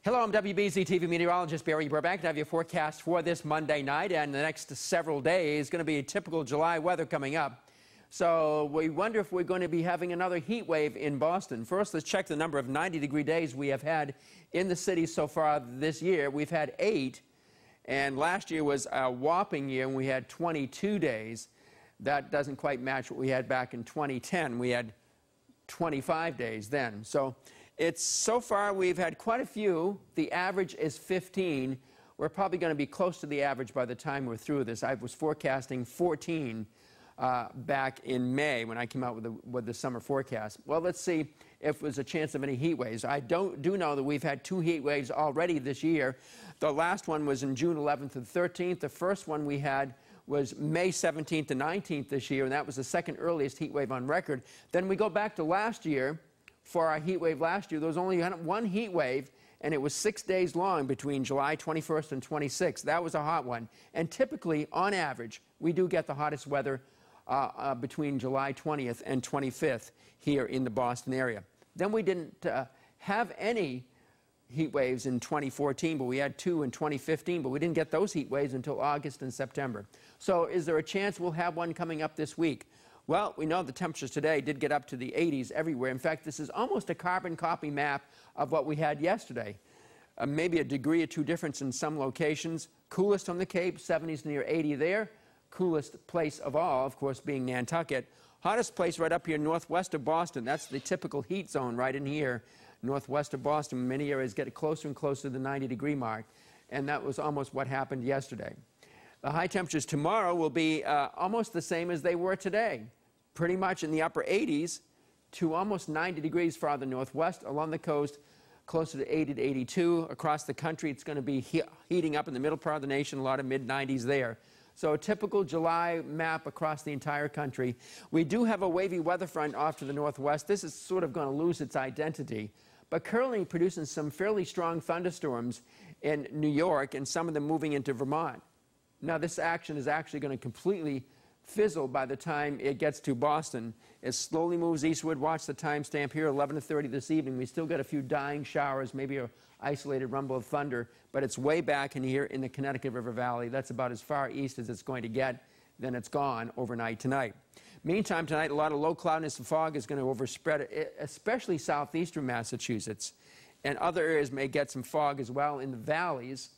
Hello, I'm WBZ-TV meteorologist Barry Burbank. I have your forecast for this Monday night and the next several days. Going to be typical July weather coming up. So we wonder if we're going to be having another heat wave in Boston. First, let's check the number of 90-degree days we have had in the city so far this year. We've had 8, and last year was a whopping year, and we had 22 days. That doesn't quite match what we had back in 2010. We had 25 days then. So far we've had quite a few. The average is 15. We're probably going to be close to the average by the time we're through this. I was forecasting 14 back in May when I came out with the summer forecast. Well, let's see if there's a chance of any heat waves. I do know that we've had 2 heat waves already this year. The last one was in June 11th and 13th. The first one we had was May 17th and 19th this year, and that was the second earliest heat wave on record. Then we go back to last year. For our heat wave last year, there was only one heat wave, and it was 6 days long between July 21st and 26th. That was a hot one. And typically, on average, we do get the hottest weather between July 20th and 25th here in the Boston area. Then we didn't have any heat waves in 2014, but we had 2 in 2015, but we didn't get those heat waves until August and September. So is there a chance we'll have one coming up this week? Well, we know the temperatures today did get up to the 80s everywhere. In fact, this is almost a carbon copy map of what we had yesterday. Maybe a degree or 2 difference in some locations. Coolest on the Cape, 70s near 80 there. Coolest place of all, of course, being Nantucket. Hottest place right up here northwest of Boston. That's the typical heat zone right in here. Northwest of Boston, many areas get closer and closer to the 90-degree mark. And that was almost what happened yesterday. The high temperatures tomorrow will be almost the same as they were today. Pretty much in the upper 80s to almost 90 degrees farther northwest. Along the coast, closer to 80 to 82. Across the country, it's going to be heating up in the middle part of the nation, a lot of mid-90s there. So a typical July map across the entire country. We do have a wavy weather front off to the northwest. This is sort of going to lose its identity, but currently producing some fairly strong thunderstorms in New York, and some of them moving into Vermont. Now, this action is actually going to completely fizzle by the time it gets to Boston. It slowly moves eastward. Watch the timestamp here, 11:30 this evening. We still get a few dying showers, maybe an isolated rumble of thunder, but it's way back in here in the Connecticut River Valley. That's about as far east as it's going to get. Then it's gone overnight tonight. Meantime, tonight, a lot of low cloudiness and fog is going to overspread, especially southeastern Massachusetts. And other areas may get some fog as well in the valleys.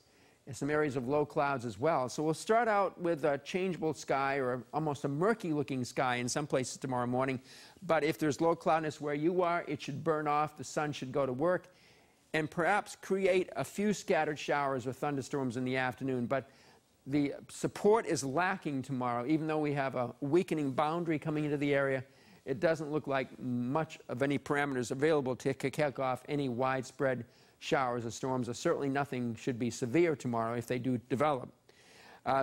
Some areas of low clouds as well. So we'll start out with a changeable sky, or almost a murky looking sky in some places tomorrow morning. But if there's low cloudiness where you are, it should burn off, the sun should go to work, and perhaps create a few scattered showers or thunderstorms in the afternoon. But the support is lacking tomorrow. Even though we have a weakening boundary coming into the area, it doesn't look like much of any parameters available to kick off any widespread showers or storms, or certainly nothing should be severe tomorrow if they do develop.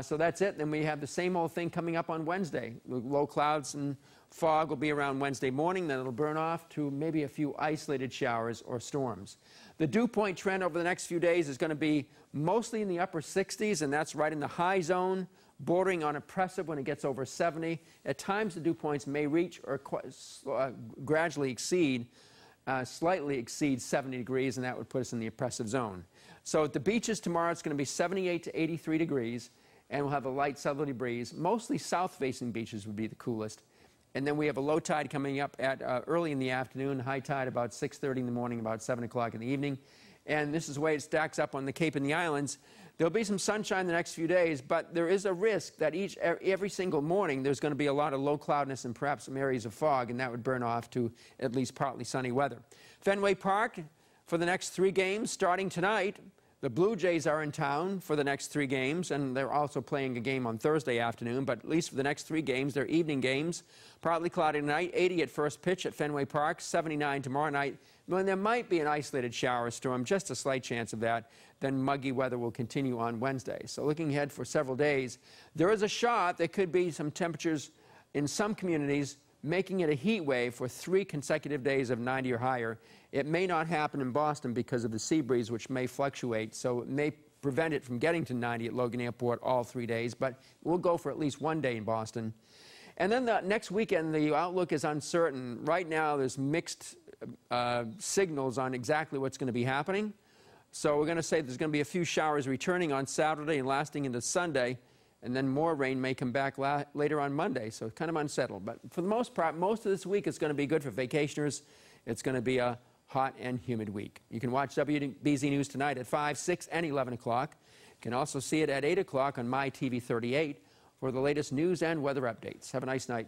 So that's it. Then we have the same old thing coming up on Wednesday. Low clouds and fog will be around Wednesday morning, then it'll burn off to maybe a few isolated showers or storms. The dew point trend over the next few days is going to be mostly in the upper 60s, and that's right in the high zone, bordering on oppressive when it gets over 70. At times the dew points may reach or gradually exceed slightly exceeds 70 degrees, and that would put us in the oppressive zone. So at the beaches tomorrow, it's going to be 78 to 83 degrees, and we'll have a light southerly breeze. Mostly south-facing beaches would be the coolest. And then we have a low tide coming up at early in the afternoon, high tide about 6:30 in the morning, about 7 o'clock in the evening. And this is the way it stacks up on the Cape and the islands. There'll be some sunshine the next few days, but there is a risk that every single morning there's going to be a lot of low cloudiness and perhaps some areas of fog, and that would burn off to at least partly sunny weather. Fenway Park for the next 3 games starting tonight. The Blue Jays are in town for the next 3 games, and they're also playing a game on Thursday afternoon, but at least for the next 3 games, they're evening games. Partly cloudy tonight, 80 at first pitch at Fenway Park, 79 tomorrow night. When there might be an isolated shower or storm, just a slight chance of that, then muggy weather will continue on Wednesday. So looking ahead for several days, there is a shot there could be some temperatures in some communities making it a heat wave for 3 consecutive days of 90 or higher. It may not happen in Boston because of the sea breeze, which may fluctuate, so it may prevent it from getting to 90 at Logan Airport all 3 days, but we'll go for at least 1 day in Boston. And then the next weekend, the outlook is uncertain. Right now, there's mixed signals on exactly what's going to be happening. So we're going to say there's going to be a few showers returning on Saturday and lasting into Sunday, and then more rain may come back later on Monday, so it's kind of unsettled. But for the most part, most of this week is going to be good for vacationers. It's going to be a hot and humid week. You can watch WBZ News tonight at 5, 6, and 11 o'clock. You can also see it at 8 o'clock on My TV 38 for the latest news and weather updates. Have a nice night.